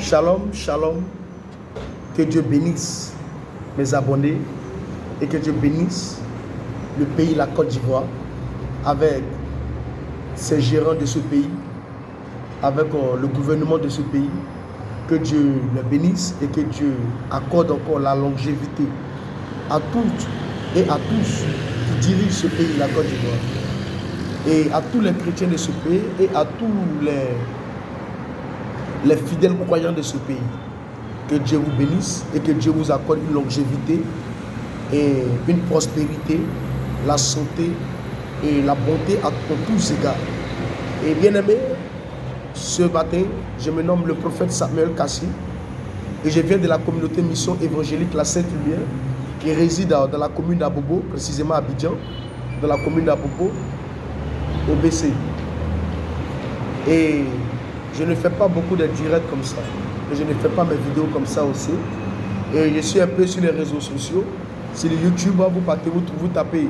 Shalom, shalom. Que Dieu bénisse mes abonnés et que Dieu bénisse le pays, la Côte d'Ivoire, avec ses gérants de ce pays, avec le gouvernement de ce pays. Que Dieu le bénisse et que Dieu accorde encore la longévité à toutes et à tous qui dirigent ce pays, la Côte d'Ivoire, et à tous les chrétiens de ce pays et à tous les fidèles croyants de ce pays. Que Dieu vous bénisse et que Dieu vous accorde une longévité et une prospérité, la santé et la bonté à tous égards. Et bien aimé, ce matin, je me nomme le prophète Samuel Kassi et je viens de la communauté mission évangélique La Sainte Lumière qui réside dans la commune d'Abobo, précisément à Abidjan, dans la commune d'Abobo, au BC. Et je ne fais pas beaucoup de directs comme ça. Et je ne fais pas mes vidéos comme ça aussi. Et je suis un peu sur les réseaux sociaux. Sur le YouTube, vous tapez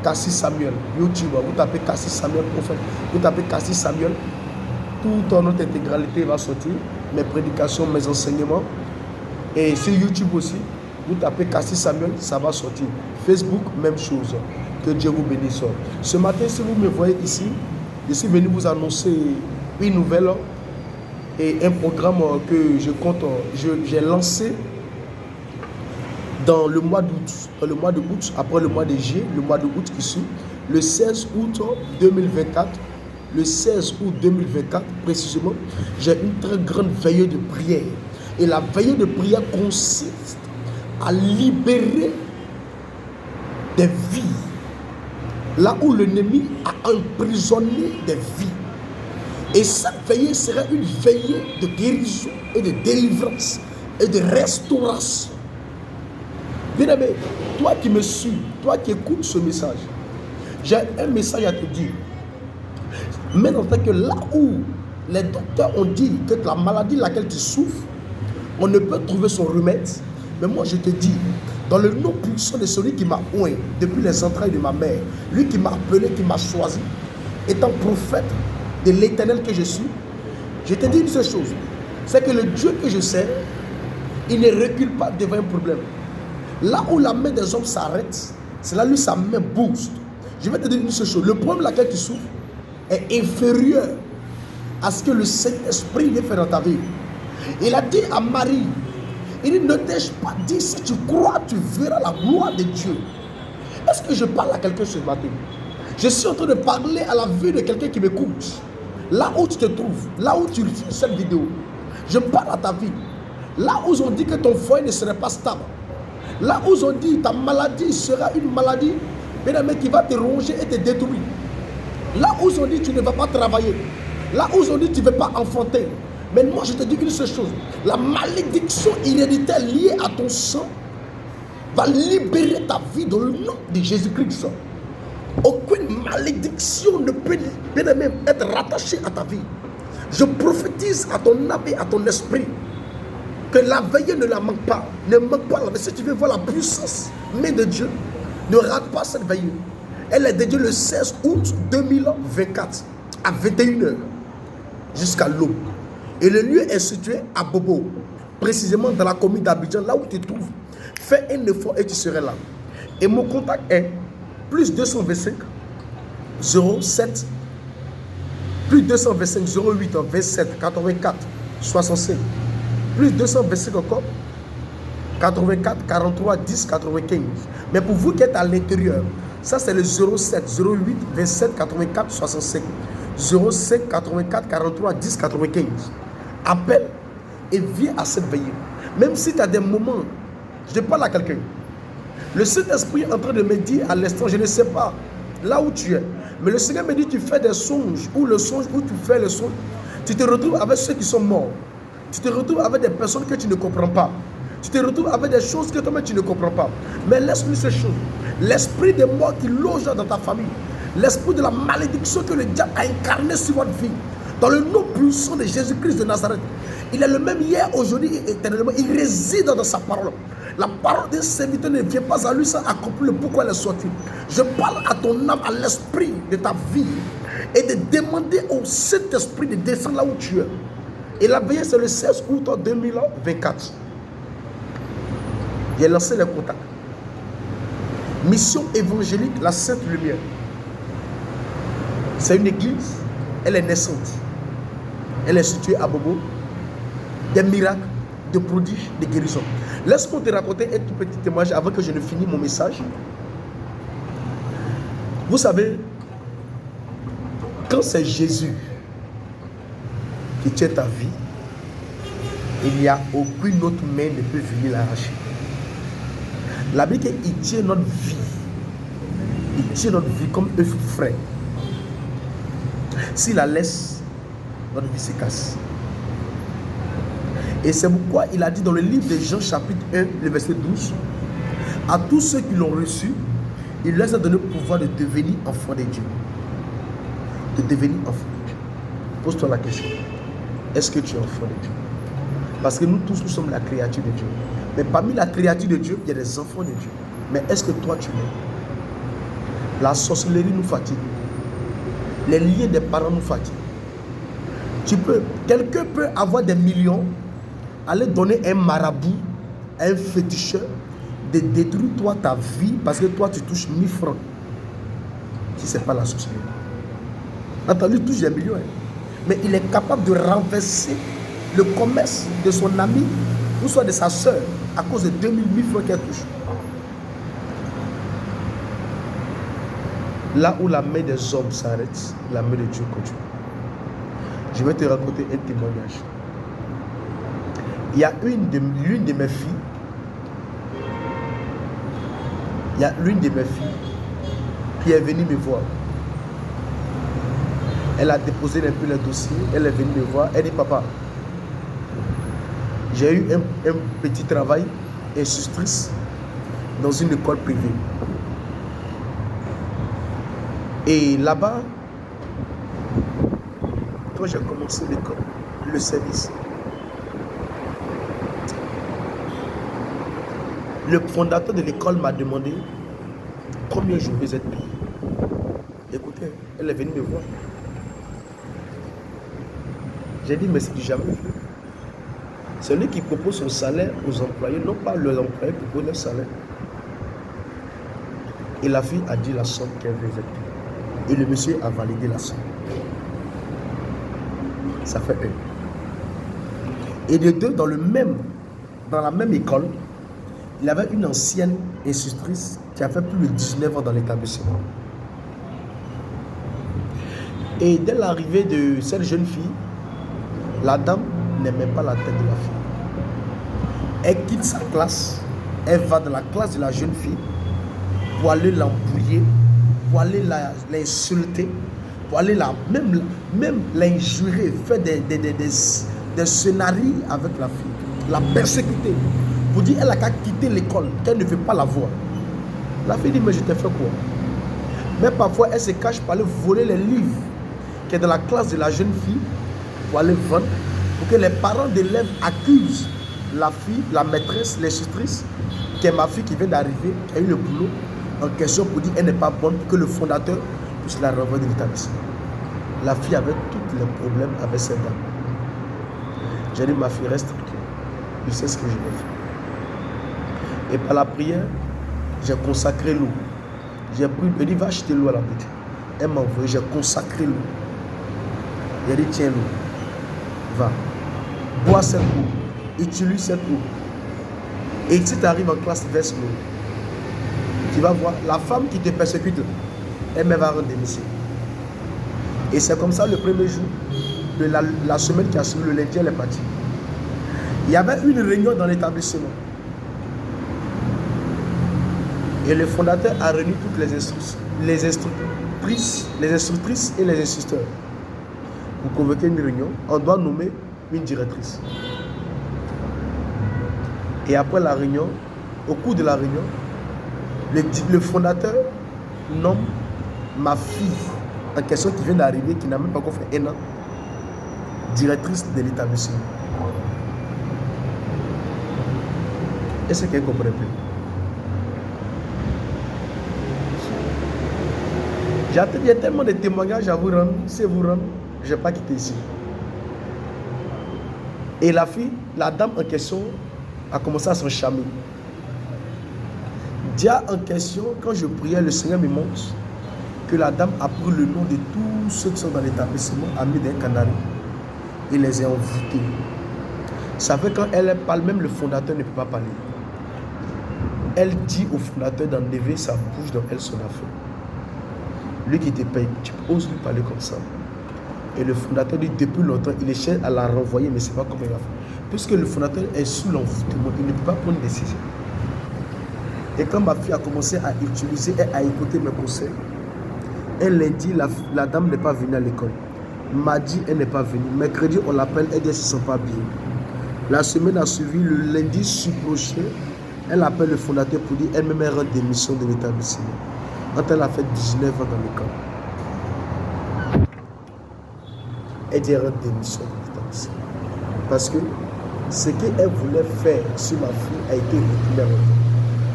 Kassi Samuel. YouTube, vous tapez Kassi Samuel prophète. Vous tapez Kassi Samuel. Toute notre intégralité va sortir. Mes prédications, mes enseignements. Et sur YouTube aussi, vous tapez Kassi Samuel, ça va sortir. Facebook, même chose. Que Dieu vous bénisse. Ce matin, si vous me voyez ici, je suis venu vous annoncer une nouvelle et un programme que je compte, j'ai lancé dans le mois d'août. Dans le mois d'août, après le mois de juillet, le mois d'août qui suit, le 16 août 2024, le 16 août 2024 précisément, j'ai une très grande veillée de prière. Et la veillée de prière consiste à libérer des vies. Là où l'ennemi a emprisonné des vies. Et cette veillée sera une veillée de guérison et de délivrance et de restauration. Bien aimé, toi qui me suis, toi qui écoutes ce message, j'ai un message à te dire. Mais en fait que là où les docteurs ont dit que la maladie laquelle tu souffres, on ne peut trouver son remède. Mais moi je te dis, dans le nom puissant de celui qui m'a oint depuis les entrailles de ma mère, lui qui m'a appelé, qui m'a choisi, étant prophète de l'éternel que je suis, je te dis une seule chose, c'est que le Dieu que je sers, il ne recule pas devant un problème. Là où la main des hommes s'arrête, c'est là où sa main booste. Je vais te dire une seule chose, le problème laquelle tu souffres est inférieur à ce que le Saint-Esprit vient faire dans ta vie. Il a dit à Marie, il dit, ne t'ai-je pas dit, si tu crois, tu verras la gloire de Dieu. Est-ce que je parle à quelqu'un ce matin? Je suis en train de parler à la vie de quelqu'un qui m'écoute. Là où tu te trouves, là où tu regardes cette vidéo, je parle à ta vie. Là où on dit que ton foyer ne serait pas stable. Là où on dit que ta maladie sera une maladie, qui va te ronger et te détruire. Là où on dit que tu ne vas pas travailler. Là où on dit que tu ne veux pas enfanter. Mais moi je te dis une seule chose. La malédiction héréditaire liée à ton sang va libérer ta vie dans le nom de Jésus-Christ. Aucune malédiction ne peut même être rattachée à ta vie. Je prophétise à ton âme et à ton esprit que la veillée ne la manque pas. Ne manque pas la veillée. Si tu veux voir la puissance même de Dieu, ne rate pas cette veillée. Elle est dédiée le 16 août 2024 à 21h jusqu'à l'aube. Et le lieu est situé à Bobo, précisément dans la commune d'Abidjan, là où tu te trouves. Fais un effort et tu seras là. Et mon contact est plus 225 07 plus 225 08 27 84 65 plus 225 encore 84 43 10 95. Mais pour vous qui êtes à l'intérieur, ça c'est le 07 08 27 84 65 05 84 43 10 95. Appelle et viens à cette veillée. Même si tu as des moments, je parle à quelqu'un. Le Saint-Esprit est en train de me dire à l'instant, je ne sais pas là où tu es, mais le Seigneur me dit tu fais des songes, ou le songe où tu fais le songe, tu te retrouves avec ceux qui sont morts. Tu te retrouves avec des personnes que tu ne comprends pas. Tu te retrouves avec des choses que toi-même tu ne comprends pas. Mais laisse-lui ces choses. L'esprit de mort qui loge dans ta famille, l'esprit de la malédiction que le diable a incarné sur votre vie, dans le nom puissant de Jésus-Christ de Nazareth, il est le même hier, aujourd'hui et éternellement. Il réside dans sa parole. La parole d'un serviteur ne vient pas à lui sans accomplir le pourquoi elle est sortie. Je parle à ton âme, à l'esprit de ta vie, et de demander au Saint-Esprit de descendre là où tu es. Et la veillée, c'est le 16 août 2024. J'ai lancé les contacts. Mission évangélique, la Sainte Lumière. C'est une église, elle est naissante. Elle est située à Bobo. Des miracles, de prodiges, de guérisons. Laisse-moi te raconter un tout petit témoignage avant que je ne finisse mon message. Vous savez, quand c'est Jésus qui tient ta vie, il n'y a aucune autre main ne peut venir l'arracher. La Bible dit qu'il tient notre vie. Il tient notre vie comme œuf frais. S'il la laisse, notre vie se casse. Et c'est pourquoi il a dit dans le livre de Jean chapitre 1, le verset 12, à tous ceux qui l'ont reçu, il leur a donné le pouvoir de devenir enfants de Dieu. De devenir enfants de Dieu. Pose-toi la question. Est-ce que tu es enfant de Dieu? Parce que nous tous, nous sommes la créature de Dieu. Mais parmi la créature de Dieu, il y a des enfants de Dieu. Mais est-ce que toi, tu l'es? La sorcellerie nous fatigue. Les liens des parents nous fatiguent. Quelqu'un peut avoir des millions, aller donner un marabout, un féticheur, de détruire toi ta vie parce que toi tu touches 1000 francs. Si ce n'est pas la sorcellerie. Attends, lui touche des millions. Mais il est capable de renverser le commerce de son ami ou soit de sa soeur à cause de 2000 francs qu'elle touche. Là où la main des hommes s'arrête, la main de Dieu continue. Je vais te raconter un témoignage. Il y a l'une de mes filles. Il y a l'une de mes filles qui est venue me voir. Elle a déposé un peu le dossier. Elle est venue me voir. Elle dit, papa, j'ai eu un petit travail institutrice dans une école privée. Et là-bas, quand j'ai commencé l'école, le service, le fondateur de l'école m'a demandé combien je vais être payé. Écoutez, elle est venue me voir. J'ai dit, mais c'est du jamais vu. Celui qui propose son salaire aux employés, non pas les employés proposent leur salaire. Et la fille a dit la somme qu'elle veut être payée. Et le monsieur a validé la somme. Ça fait un. Et de deux, dans la même école, il y avait une ancienne institutrice qui a fait plus de 19 ans dans l'établissement. Et dès l'arrivée de cette jeune fille, la dame n'aimait pas la tête de la fille. Elle quitte sa classe, elle va dans la classe de la jeune fille pour aller l'embrouiller, pour aller l'insulter, pour aller même l'injurer, faire des scénarios avec la fille, la persécuter. Pour dire elle a qu'à quitter l'école, qu'elle ne veut pas la voir. La fille dit, mais je t'ai fait quoi? Mais parfois, elle se cache pour aller voler les livres qui est dans la classe de la jeune fille, pour aller vendre, pour que les parents d'élèves accusent la fille, la maîtresse, l'institutrice, qui est ma fille qui vient d'arriver, qui a eu le boulot en question pour dire qu'elle n'est pas bonne, pour que le fondateur puisse la renvoyer de l'établissement. La fille avait tous les problèmes avec cette dame. J'ai dit, ma fille, reste tranquille. Je sais ce que je vais faire. Et par la prière, j'ai consacré l'eau. J'ai pris, elle dit, va acheter l'eau à la boutique. Elle m'a envoyé, j'ai consacré l'eau. J'ai dit, tiens l'eau, va, bois cette eau, utilise cette eau. Et si tu arrives en classe, verse l'eau. Tu vas voir, la femme qui te persécute, elle va rendre démission. Et c'est comme ça le premier jour de la semaine qui a suivi, le lundi, elle est partie. Il y avait une réunion dans l'établissement. Et le fondateur a réuni toutes les instructrices et les instructeurs. Pour convoquer une réunion, on doit nommer une directrice. Et après la réunion, au cours de la réunion, le fondateur nomme ma fille en question qui vient d'arriver, qui n'a même pas encore fait 1 an, directrice de l'établissement. Est-ce qu'elle ne comprend plus? Il y a tellement de témoignages à vous rendre. Si vous rendre, je ne vais pas quitter ici. Et la fille, la dame en question, a commencé à s'enchamer. Dia en question, quand je priais, le Seigneur me montre que la dame a pris le nom de tous ceux qui sont dans l'établissement, a mis des canaries et les a envoûtés. Ça fait quand elle parle, même le fondateur ne peut pas parler. Elle dit au fondateur d'enlever sa bouche dans elle son affaire. Lui qui te paye, tu oses lui parler comme ça. Et le fondateur dit depuis longtemps, il essaie à la renvoyer, mais c'est pas comment il va faire. Puisque le fondateur est sous l'envoûtement, il ne peut pas prendre une décision. Et quand ma fille a commencé à utiliser et à écouter mes conseils, un lundi, la dame n'est pas venue à l'école. Mardi, elle n'est pas venue. Mercredi, on l'appelle, elle ne se sent pas bien. La semaine a suivi, le lundi prochain, elle appelle le fondateur pour dire elle-même elle rend démission de l'établissement. Quand elle a fait 19 ans dans l'école. Elle dit elle rend démission de l'établissement. Parce que ce qu'elle voulait faire sur ma fille a été reculé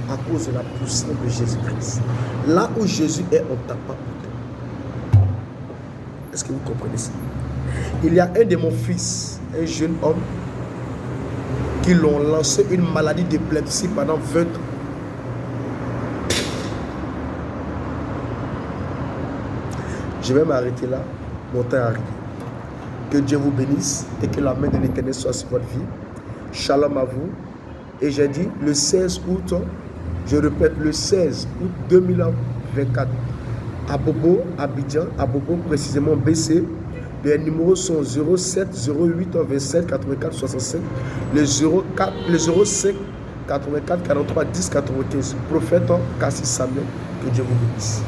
à cause de la puissance de Jésus-Christ. Là où Jésus est, on ne tape pas pour toi. Est-ce que vous comprenez ça? Il y a un de mon fils, un jeune homme, qui l'ont lancé une maladie d'épilepsie pendant 20 ans. Je vais m'arrêter là, mon temps est arrivé. Que Dieu vous bénisse et que la main de l'Éternel soit sur votre vie. Shalom à vous. Et j'ai dit le 16 août, je répète, le 16 août 2024, à Bobo, Abidjan, à Bobo précisément BC. Les numéros sont 07 08 27 84 65, le 05 84 43 10 95. Prophète Cassis Samuel, que Dieu vous bénisse.